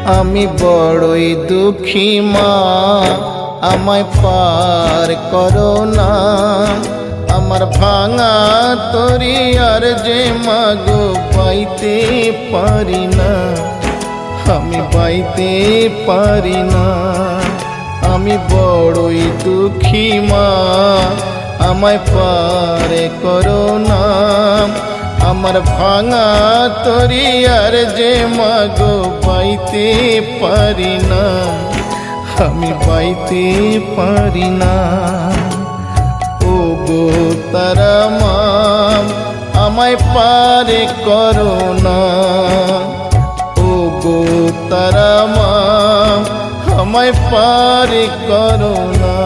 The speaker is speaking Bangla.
আমি বড়ই দুঃখী মা, আমায় পার করো না। আমার ভাঙা তরি আর যে মাগো পাইতে পারি না, আমি পাইতে পারি না। আমি বড়ই দুঃখী মা, আমায় পার করো না। আমার ভাঙা তরি আর যে মাগো পাইতে পারি না, আমি পাইতে পারি না। ও গো তারা মা, আমায় পার করো না। ও গো তারা মা, আমায় পার করো না।